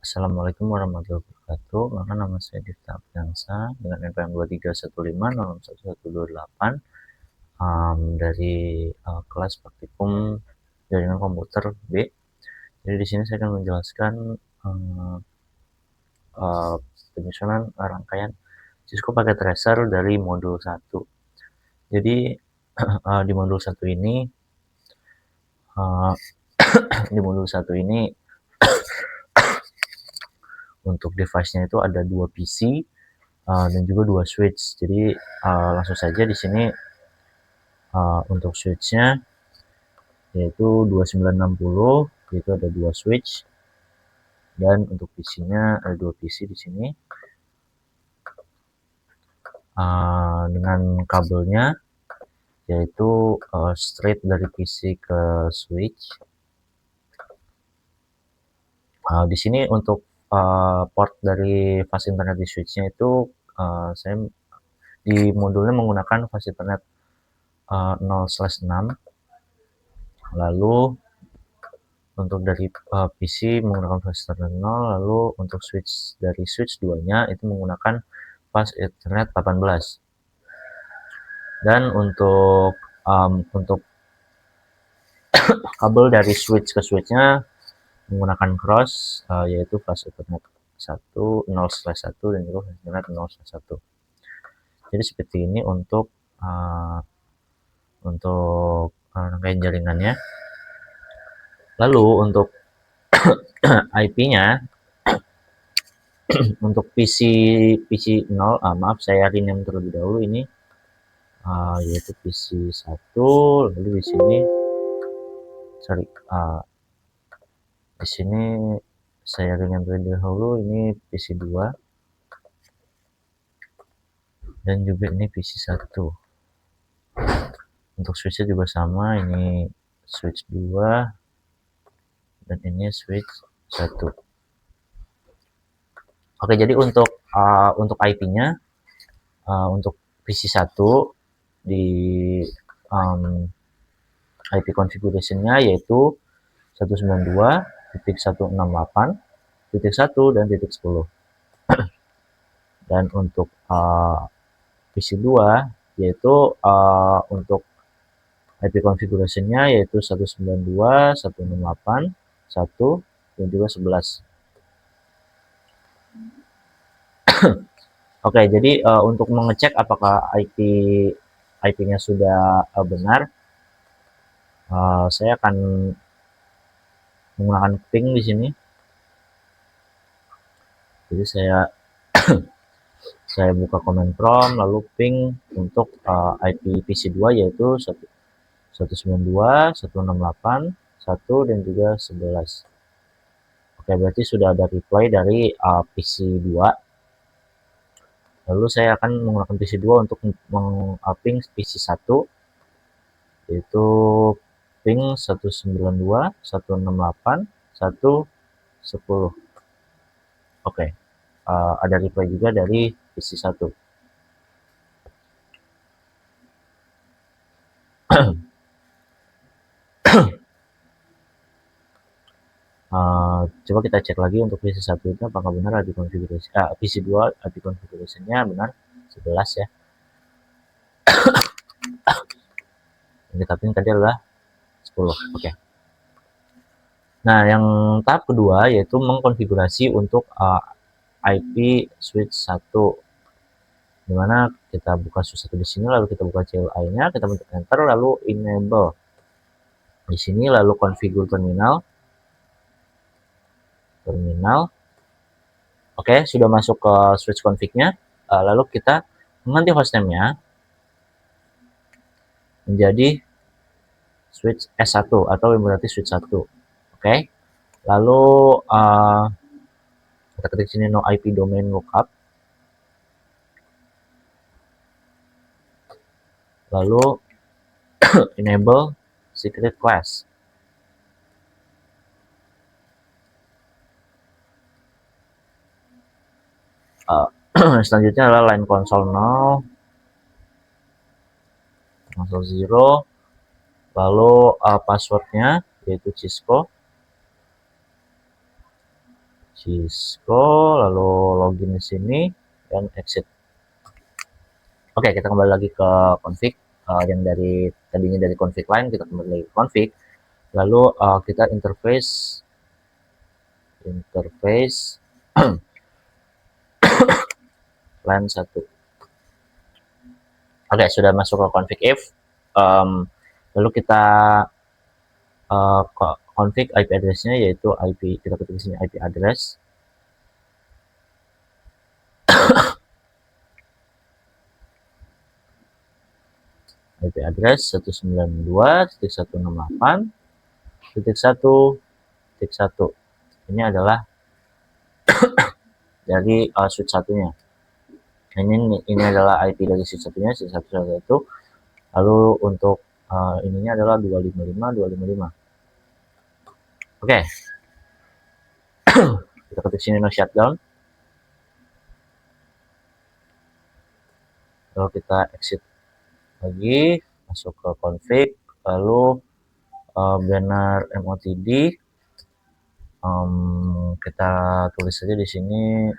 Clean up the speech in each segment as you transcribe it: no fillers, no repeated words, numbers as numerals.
Assalamualaikum warahmatullahi wabarakatuh. Maka nama saya Difta Apriansa dengan NPM 231506128 dari kelas praktikum jaringan komputer B. Jadi di sini saya akan menjelaskan penyusunan rangkaian Cisco Packet Tracer dari modul 1. Jadi di modul 1 ini untuk device-nya itu ada 2 PC dan juga 2 switch. Jadi langsung saja di sini untuk switch-nya yaitu 2960, yaitu ada 2 switch, dan untuk PC-nya ada 2 PC di sini dengan kabelnya yaitu straight dari PC ke switch. Di sini untuk port dari fast internet di switch-nya itu saya di modulnya menggunakan fast internet 0/6. Lalu untuk dari PC menggunakan fast internet 0, lalu untuk switch dari switch 2-nya itu menggunakan fast internet 18. Dan untuk kabel dari switch ke switch-nya menggunakan cross yaitu fast ethernet 0/1 dan juga fast ethernet 0/1. Jadi seperti ini untuk rangkaian jaringannya. Lalu untuk IP-nya untuk PC 0, maaf saya rename terlebih dahulu ini yaitu PC 1. Lalu di sini di sini saya rename terlebih dahulu ini PC 2 dan juga ini PC 1. Untuk switch juga sama, ini switch 2 dan ini switch 1. Oke, jadi untuk IP-nya untuk PC 1 di IP configuration-nya yaitu 192.168.1 dan .10. Dan untuk PC 2 yaitu untuk IP configuration-nya yaitu 192.168.1 dan juga 11. Oke, jadi untuk mengecek apakah IP-nya sudah benar, saya akan menggunakan ping di sini. Jadi saya buka command prompt lalu ping untuk IP PC 2 yaitu 192.168.1 dan juga 11. Oke, berarti sudah ada reply dari PC 2. Lalu saya akan menggunakan PC 2 untuk meng-ping PC 1 yaitu ping 192.168.1.10. Oke, ada reply juga dari PC 1. Coba kita cek lagi untuk PC 1 itu apakah benar IP konfigurasi PC 2 IP configuration-nya benar 11 ya. Yang kita ping tadi adalah 10. Oke. Nah, yang tahap kedua yaitu mengkonfigurasi untuk IP switch 1. Dimana kita buka switch 1 di sini, lalu kita buka CLI-nya, kita pencet enter, lalu enable. Di sini lalu configure terminal. Oke, sudah masuk ke switch config-nya. Lalu kita mengganti hostname-nya menjadi switch S1 atau berarti switch 1. Oke. Lalu kita ketik sini no IP domain lookup. Lalu enable secret class. Selanjutnya adalah line console 0, console 0, lalu passwordnya yaitu Cisco Cisco, lalu login di sini dan exit. Oke, kita kembali lagi ke config yang dari tadinya dari config line kita kembali lagi ke config. Lalu kita interface line 1. Oke, sudah masuk ke config if. Lalu kita config IP address-nya yaitu IP, kita ketik di sini IP address. IP address 192.168.1.1. Ini adalah dari switch satunya. Ini adalah IP dari switch satunya, switch 1. Lalu untuk ininya adalah 255.255. Oke. Kita ketik sini no shutdown. Lalu kita exit lagi, masuk ke config, lalu banner MOTD kita tulis saja di sini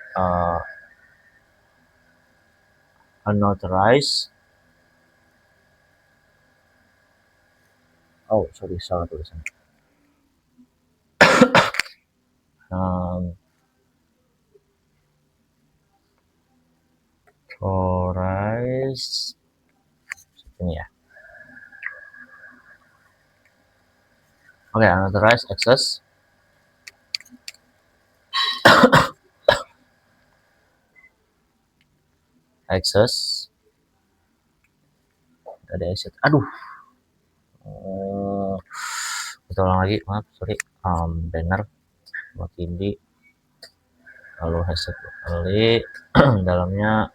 unauthorized. Oh sorry, salah tulisan. Authorized ini ya. Oke, unauthorized access. Ada exit. Aduh. Kita ulang lagi, maaf, sorry. Banner MOTD lalu hashtag kali dalamnya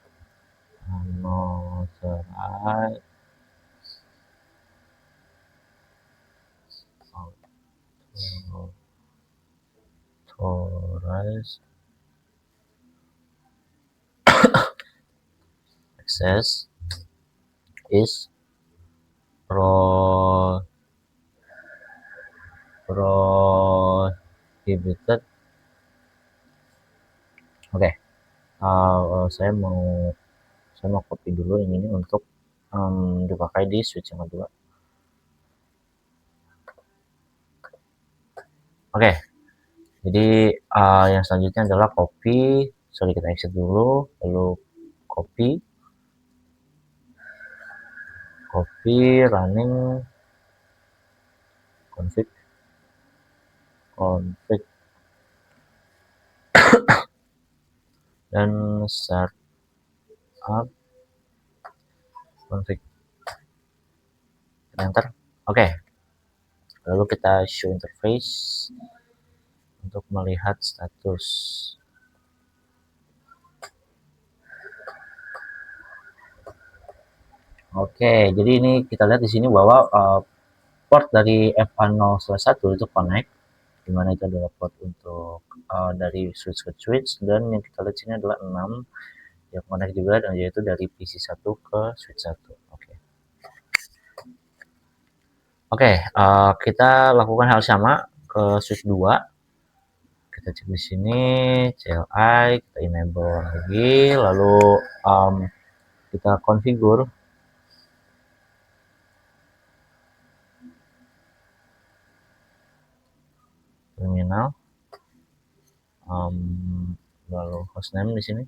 unauthorized access is prohibited. Oke, saya mau copy dulu ini untuk dipakai di switch yang kedua. Oke, jadi yang selanjutnya adalah copy. Sorry, kita exit dulu, lalu copy running config dan start up config, enter. Oke, lalu kita show interface untuk melihat status. Oke, jadi ini kita lihat di sini bahwa port dari FA0/1 itu connect, dimana itu adalah port untuk dari switch ke switch, dan yang kita lihat sini adalah 6 yang connect juga, dan yaitu dari PC1 ke switch 1. Oke, kita lakukan hal sama ke switch 2. Kita cek di sini CLI, kita enable lagi, lalu kita configure terminal, lalu hostname di sini.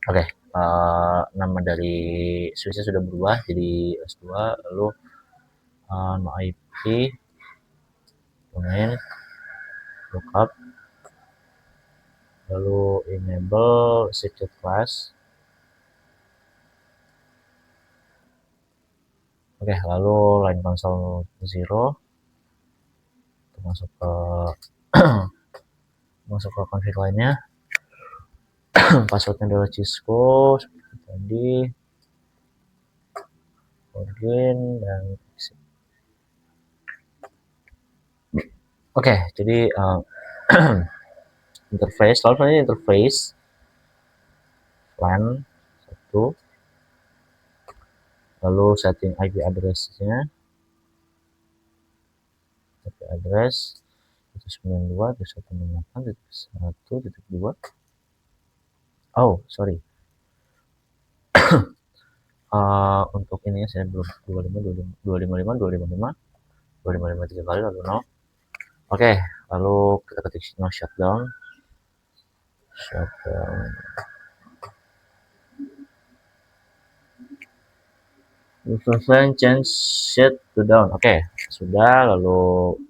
Oke, nama dari switchnya sudah berubah jadi S2, lalu no IP, domain, lookup, lalu enable secret class. Oke, lalu line console 0, masuk ke config lainnya. Passwordnya adalah Cisco seperti tadi, login dan exit. Oke, jadi interface, lalu selanjutnya interface LAN 1, lalu setting IP address-nya, address 192.168.1.1.2. Oh, sorry. Untuk ini saya belum 255 3 kali lalu 0. Oke, lalu kita ketik no shutdown. Selesai, change set to down. Oke, sudah. Lalu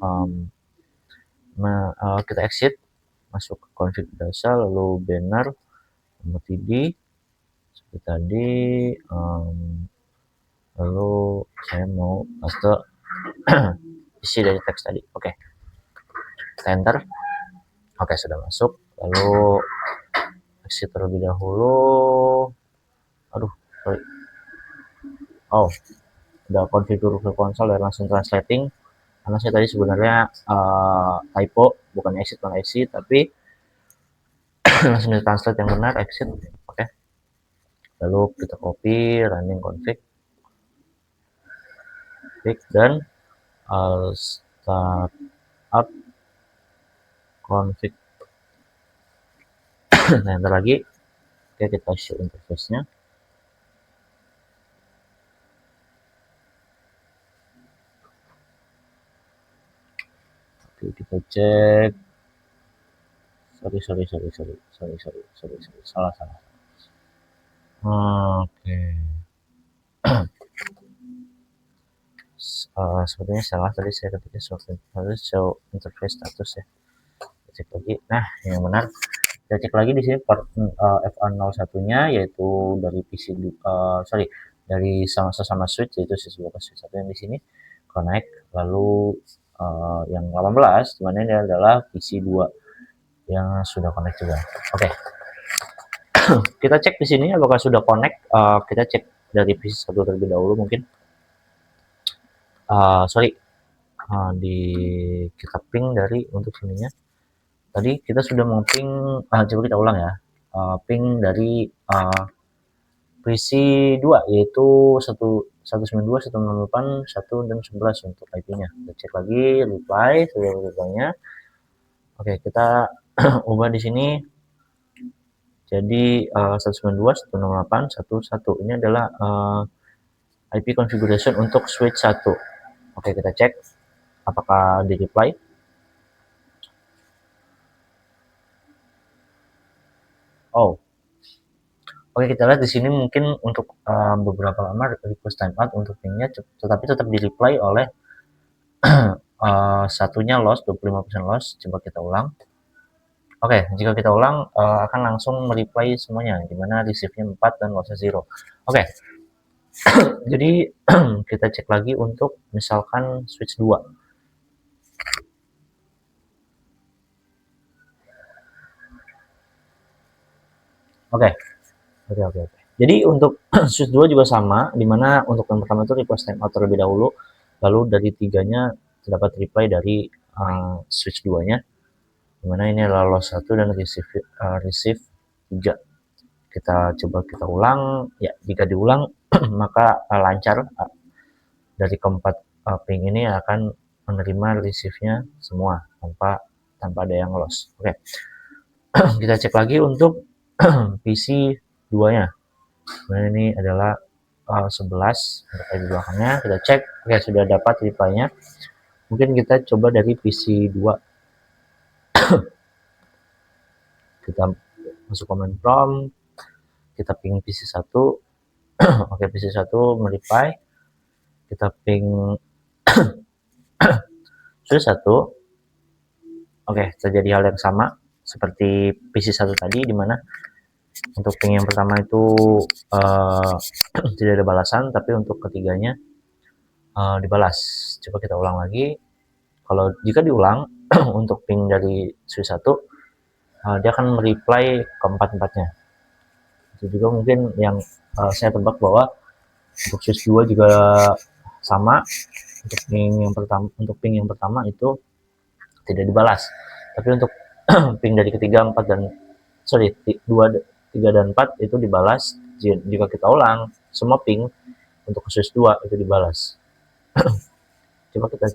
kita exit, masuk ke config dasar, lalu banner, nomor TD seperti tadi. Lalu saya mau paste isi dari teks tadi. Oke, kita enter. Oke, sudah masuk. Lalu exit terlebih dahulu. Aduh, sorry. Oh, udah konfigur ke konsol dan langsung translating. Karena saya tadi sebenarnya typo, bukan exit bukan exit, tapi langsung di translate yang benar exit. Oke. Lalu kita copy running config dan start up config. Nah, enter lagi. Oke, kita show interface-nya. Oke, kita cek. Sorry. Salah. Oke. Sepertinya salah tadi saya ketiknya show interface status ya. Kita cek lagi. Nah, yang benar. Kita cek lagi di sini port FA01-nya yaitu dari PC dari sama switch, yaitu siswa ke switch 1 yang di sini connect. Lalu yang 18 dimana ini adalah PC 2 yang sudah connect juga. Oke. Kita cek di sini apakah sudah connect. Kita cek dari PC 1 terlebih dahulu mungkin. Kita ping dari untuk sininya. Tadi kita sudah mau ping, coba kita ulang ya. Ping dari PC 2 yaitu 192.168.1 dan 11 untuk IP-nya. Kita cek lagi reply-nya. Oke, kita ubah di sini jadi 192.168.1.1. Ini adalah IP configuration untuk switch 1. Oke, kita cek apakah di reply. Oh, oke, kita lihat di sini mungkin untuk beberapa lama request timeout untuk pingnya, tetapi tetap di reply oleh satunya loss, 25% loss. Coba kita ulang. Oke, jika kita ulang akan langsung mereply semuanya, dimana receive-nya 4 dan loss-nya 0. Oke. Jadi kita cek lagi untuk misalkan switch 2. Oke. Jadi untuk switch 2 juga sama, dimana untuk yang pertama itu request timeout terlebih dahulu, lalu dari 3-nya terdapat reply dari switch 2-nya, dimana ini adalah loss 1 dan receive 3. Kita coba kita ulang. Ya, jika diulang maka lancar. Dari keempat ping ini akan menerima receive-nya semua tanpa ada yang loss. Oke. Kita cek lagi untuk PC 2-nya. Nah, ini adalah 11 untuk di belakangnya. Kita cek. Oke, sudah dapat reply-nya. Mungkin kita coba dari PC 2. Kita masuk command prompt. Kita ping PC 1. Oke, PC 1 mereply. Kita ping switch 1. Oke, terjadi hal yang sama seperti PC 1 tadi, dimana untuk ping yang pertama itu tidak ada balasan, tapi untuk ketiganya dibalas. Coba kita ulang lagi. Kalau jika diulang untuk ping dari switch 1, dia akan mereply keempat-empatnya. Itu juga mungkin yang saya tebak bahwa untuk switch 2 juga sama. Untuk ping yang pertama itu tidak dibalas, tapi untuk ping dari ketiga, 2, 3 dan 4 itu dibalas. Jika kita ulang semua ping untuk switch 2 itu dibalas. Coba kita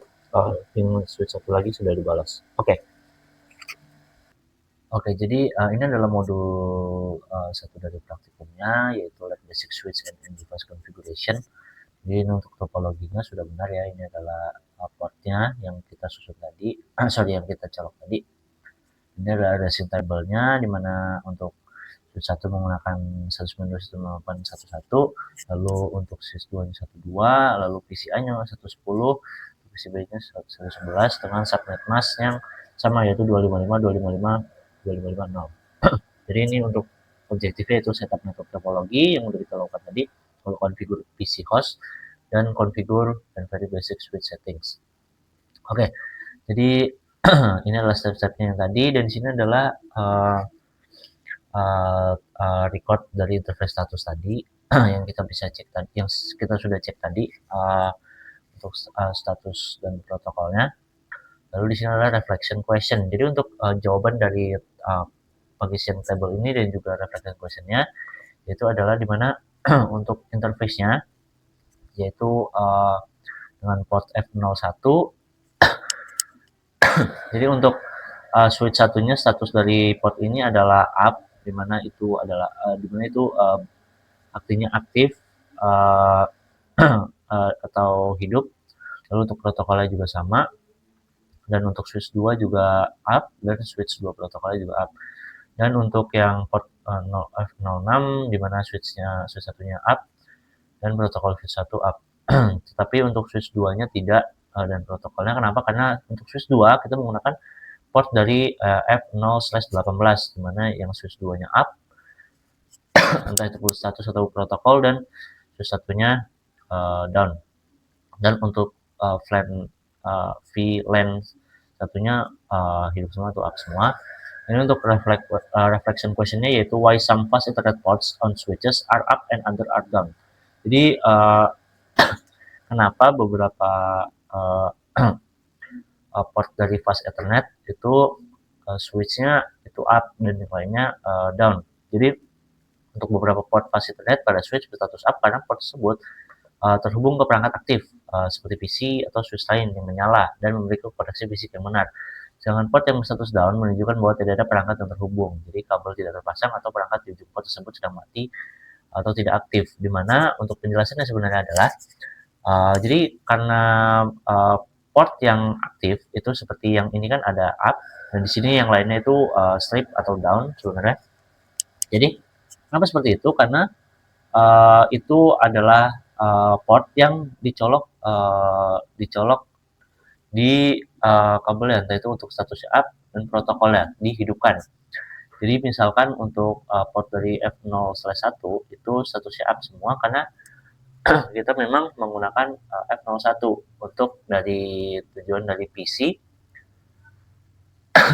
ping switch satu lagi sudah dibalas. Oke. Oke, jadi ini adalah modul satu dari praktikumnya, yaitu Lab Basic Switch and Device Configuration. Jadi ini untuk topologinya sudah benar ya, ini adalah portnya yang kita susun tadi, yang kita colok tadi. Ini adalah racing table-nya, di mana untuk switch 1 menggunakan 192.168.1.1, lalu untuk switch 2 nya 12, lalu PCI-nya 110, PCB-nya 111 dengan subnet mask yang sama, yaitu 255.255.255.0. Jadi ini untuk objektifnya itu setup network topologi yang udah kita lakukan tadi, lalu configure PC host, dan configure dan very basic switch settings. Oke, jadi ini adalah step-stepnya yang tadi, dan di sini adalah record dari interface status tadi yang kita bisa cek tadi, yang kita sudah cek tadi untuk status dan protokolnya. Lalu di sini adalah reflection question. Jadi untuk jawaban dari position table ini dan juga reflection questionnya itu adalah dimana untuk interface-nya yaitu dengan port F01. Jadi untuk switch satunya status dari port ini adalah up, dimana itu adalah artinya aktif atau hidup. Lalu untuk protokolnya juga sama, dan untuk switch 2 juga up, dan switch 2 protokolnya juga up. Dan untuk yang port F06 di mana switch satunya up dan protokol switch 1 up. Tetapi untuk switch 2-nya tidak, dan protokolnya kenapa? Karena untuk switch 2 kita menggunakan port dari F0/18, di mana yang switch 2-nya up entah itu full status atau protokol, dan switch satunya down. Dan untuk VLAN satunya hidup semua atau up semua. Ini untuk reflection question-nya yaitu why some fast internet ports on switches are up and other are down. Jadi kenapa beberapa port dari fast ethernet itu switch-nya itu up dan yang lainnya down. Jadi untuk beberapa port fast ethernet pada switch berstatus up karena port tersebut terhubung ke perangkat aktif seperti PC atau switch lain yang menyala dan memiliki koneksi fisik yang benar. Sedangkan port yang berstatus down menunjukkan bahwa tidak ada perangkat yang terhubung, jadi kabel tidak terpasang atau perangkat di ujung port tersebut sedang mati atau tidak aktif. Dimana untuk penjelasannya sebenarnya adalah jadi karena port yang aktif itu seperti yang ini kan ada up, dan di sini yang lainnya itu sleep atau down sebenarnya. Jadi kenapa seperti itu? Karena itu adalah port yang dicolok di kabelnya, entah itu untuk statusnya up dan protokolnya dihidupkan. Jadi misalkan untuk port dari F0/1 itu statusnya up semua karena kita memang menggunakan F01 untuk dari tujuan dari PC.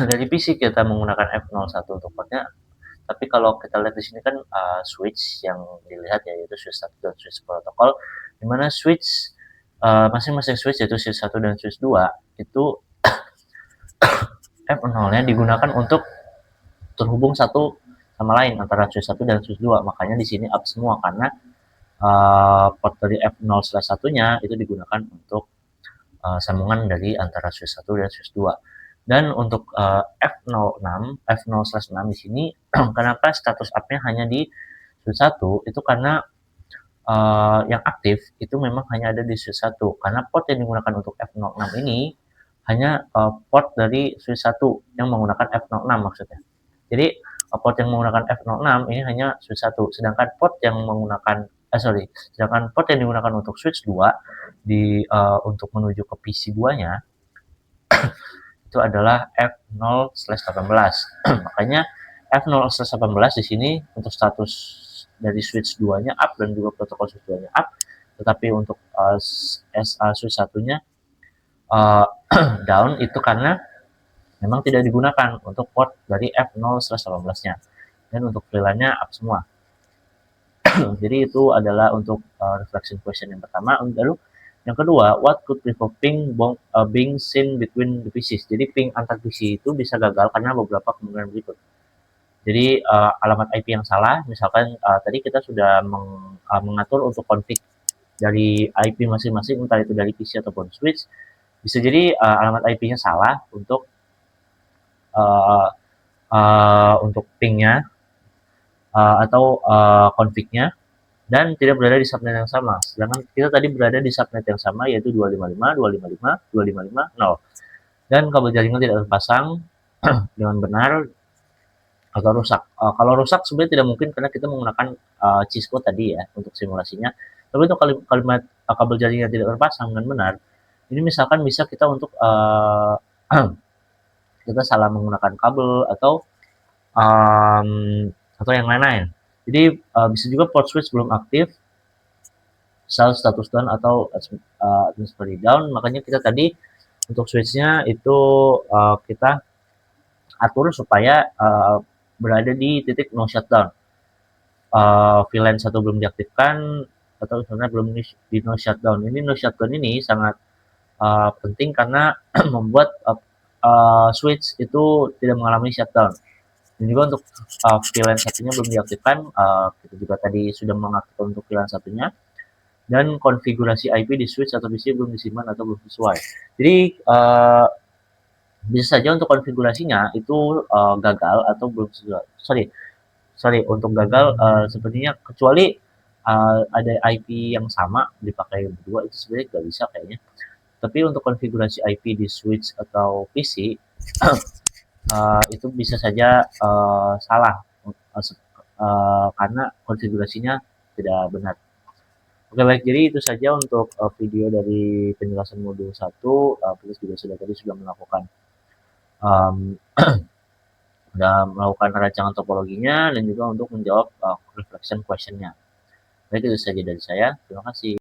Dari PC kita menggunakan F01 untuk portnya. Tapi kalau kita lihat di sini kan switch yang dilihat yaitu switch 1 dan switch protokol, di mana switch masing-masing switch yaitu switch 1 dan switch 2 itu F0-nya digunakan untuk terhubung satu sama lain antara switch 1 dan switch 2. Makanya di sini up semua karena port dari F0/1-nya itu digunakan untuk sambungan dari antara switch 1 dan switch 2. Dan untuk F0/6 di sini kenapa status up-nya hanya di switch 1 itu karena yang aktif itu memang hanya ada di switch 1 karena port yang digunakan untuk F06 ini hanya port dari switch 1 yang menggunakan F06 maksudnya. Jadi port yang menggunakan F06 ini hanya switch 1, sedangkan port yang menggunakan sedangkan port yang digunakan untuk switch 2 untuk menuju ke PC 2-nya itu adalah F0/18. Makanya F0/18 di sini untuk status dari switch 2-nya up dan juga protokol switch 2-nya up, tetapi untuk switch 1-nya down itu karena memang tidak digunakan untuk port dari F0/18-nya. Dan untuk VLAN-nya up semua. Jadi itu adalah untuk reflection question yang pertama. Lalu yang kedua, what could prevent ping being seen between the PCs? Jadi ping antar PC itu bisa gagal karena beberapa kemungkinan berikut. Jadi alamat IP yang salah, misalkan tadi kita sudah mengatur untuk config dari IP masing-masing, entah itu dari PC ataupun switch. Bisa jadi alamat IP-nya salah uh, untuk ping-nya atau config-nya, dan tidak berada di subnet yang sama. Sedangkan kita tadi berada di subnet yang sama, yaitu 255.255.255.0. Dan kabel jaringan tidak terpasang dengan benar atau rusak. Kalau rusak sebenarnya tidak mungkin karena kita menggunakan Cisco tadi ya untuk simulasinya. Tapi untuk kalimat kabel jaringan tidak terpasang dengan benar, ini misalkan bisa kita untuk kita salah menggunakan kabel um, atau yang lain-lain. Jadi bisa juga port switch belum aktif, status down atau administrator down. Makanya kita tadi untuk switchnya itu kita atur supaya berada di titik no shutdown. VLAN 1 belum diaktifkan atau sebenarnya belum di no shutdown. Ini no shutdown ini sangat penting karena membuat switch itu tidak mengalami shutdown. Dan juga untuk VLAN satunya belum diaktifkan, kita juga tadi sudah mengaktifkan untuk VLAN satunya, dan konfigurasi IP di switch atau PC belum disimpan atau belum sesuai. Jadi bisa saja untuk konfigurasinya itu gagal atau belum sesuai. Sorry untuk gagal sepertinya, kecuali ada IP yang sama dipakai berdua, itu sebenarnya nggak bisa kayaknya. Tapi untuk konfigurasi IP di switch atau PC itu bisa saja salah karena konfigurasinya tidak benar. Oke baik, jadi itu saja untuk video dari penjelasan modul 1. Kita juga sudah melakukan um, rancangan topologinya dan juga untuk menjawab reflection question-nya. Baik, itu saja dari saya. Terima kasih.